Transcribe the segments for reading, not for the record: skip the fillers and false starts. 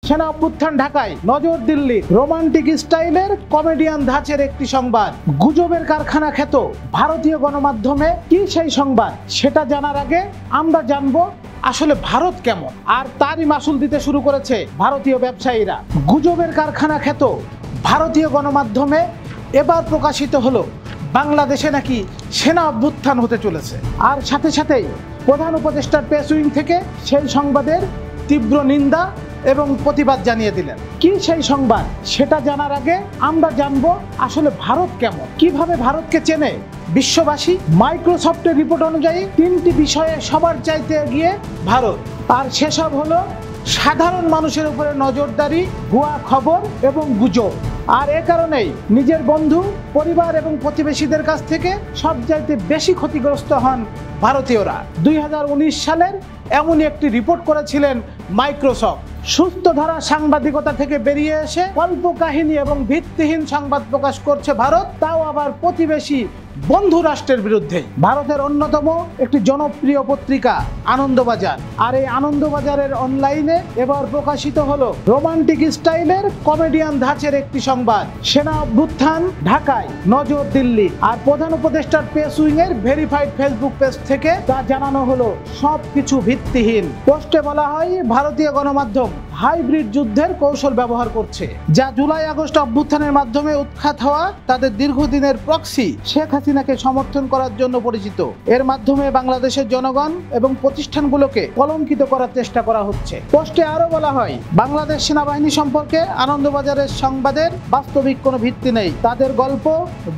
সেনা অভ্যুত্থান ঢাকায়, নজর দিল্লি। রোমান্টিক স্টাইলের কমেডিয়ান ধাঁচের একটি সংবাদ। গুজবের কারখানা খ্যাত ভারতীয় গণমাধ্যমে কি সেই সংবাদ, সেটা জানার আগে আমরা জানবো আসলে ভারত কেমন। আর তারই মাসুল দিতে শুরু করেছে ভারতীয় ব্যবসায়ীরা। গুজবের কারখানা খ্যাত ভারতীয় গণমাধ্যমে এবার প্রকাশিত হলো বাংলাদেশে নাকি সেনা অভ্যুত্থান হতে চলেছে। আর সাথে সাথেই প্রধান উপদেষ্টার প্রেস উইং থেকে সেই সংবাদের তীব্র নিন্দা এবং প্রতিবাদ জানিয়ে দিলেন। কি সেই সংবাদ সেটা জানার আগে আমরা জানবো আসলে ভারত কেমন, কিভাবে ভারতকে চেনে বিশ্ববাসী। মাইক্রোসফটের রিপোর্ট অনুযায়ী 3টি বিষয়ে সবার চাইতে এগিয়ে ভারত। আর সেসব হলো সাধারণ মানুষের উপরে নজরদারি, ভুয়া খবর এবং গুজব। আর এ কারণেই নিজের বন্ধু, পরিবার এবং প্রতিবেশীদের কাছ থেকে সবচাইতে বেশি ক্ষতিগ্রস্ত হন ভারতীয়রা। 2019 সালের এমনই একটি রিপোর্ট করেছিলেন মাইক্রোসফট। সুস্থ ধারা সাংবাদিকতা থেকে বেরিয়ে এসে কল্পকাহিনী এবং ভিত্তিহীন সংবাদ প্রকাশ করছে ভারত, তাও আবার প্রতিবেশী বন্ধু রাষ্ট্রের বিরুদ্ধে। ভারতের অন্যতম একটি জনপ্রিয় পত্রিকা আনন্দবাজার। আর এই আনন্দবাজারের অনলাইনে এবার প্রকাশিত হলো রোমান্টিক স্টাইলের কমেডিয়ান ধাঁচের একটি সংবাদ। সেনা অভ্যুত্থান ঢাকায়, নজর দিল্লি। আর প্রধান উপদেষ্টার প্রেস উইং এর ভেরিফাইড ফেসবুক পেজ থেকে তা জানানো হলো সবকিছু ভিত্তিহীন। পোস্টে বলা হয় ভারতীয় গণমাধ্যম হাইব্রিড যুদ্ধের কৌশল ব্যবহার করছে, যা জুলাই আগস্ট অভ্যুত্থানের মাধ্যমে উৎখাত হওয়া তাদের দীর্ঘদিনের প্রক্সি শেখ হাসিনাকে সমর্থন করার জন্য পরিচিত। এর মাধ্যমে বাংলাদেশের জনগণ এবং প্রতিষ্ঠানগুলোকে কলঙ্কিত করার চেষ্টা করা হচ্ছে। পোস্টে আরো বলা হয় বাংলাদেশ সেনাবাহিনী সম্পর্কে আনন্দবাজারের সংবাদের বাস্তবিক কোনো ভিত্তি নেই। তাদের গল্প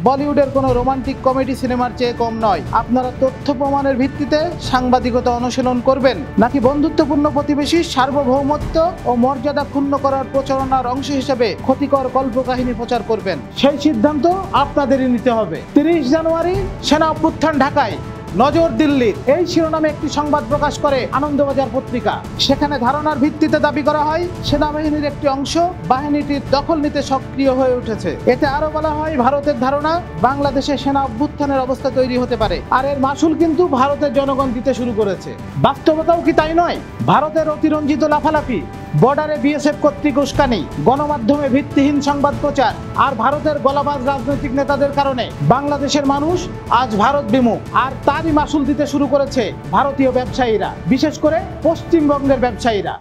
বলিউডের কোনো রোমান্টিক কমেডি সিনেমার চেয়ে কম নয়। আপনারা তথ্য প্রমাণের ভিত্তিতে সাংবাদিকতা অনুশীলন করবেন, নাকি বন্ধুত্বপূর্ণ প্রতিবেশীর সার্বভৌমত্ব ও মর্যাদা ক্ষুণ্ণ করার প্রচারণার অংশ হিসেবে ক্ষতিকর কল্পকাহিনী প্রচার করবেন, সেই সিদ্ধান্ত আপনাদেরই নিতে হবে। 30 জানুয়ারি সেনা অভ্যুত্থান ঢাকায়, নজর দিল্লির, এই শিরোনামে একটি সংবাদ প্রকাশ করে আনন্দবাজার পত্রিকা। সেখানে ধারণার ভিত্তিতে দাবি করা হয় সেনাবাহিনীর একটি অংশ বাহিনীটির দখল নিতে সক্রিয় হয়ে উঠেছে। এতে আরো বলা হয় ভারতের ধারণা বাংলাদেশে সেনা অভ্যুত্থানের অবস্থা তৈরি হতে পারে। আর এর মাসুল কিন্তু ভারতের জনগণ দিতে শুরু করেছে। বাস্তবতাও কি তাই নয়? ভারতের অতিরঞ্জিত লাফালাফি, বর্ডারে বিএসএফ কর্তৃক উস্কানি, গণমাধ্যমে ভিত্তিহীন সংবাদ প্রচার আর ভারতের গলাবাজ রাজনৈতিক নেতাদের কারণে বাংলাদেশের মানুষ আজ ভারত বিমুখ। আর তারই মাসুল দিতে শুরু করেছে ভারতীয় ব্যবসায়ীরা, বিশেষ করে পশ্চিমবঙ্গের ব্যবসায়ীরা।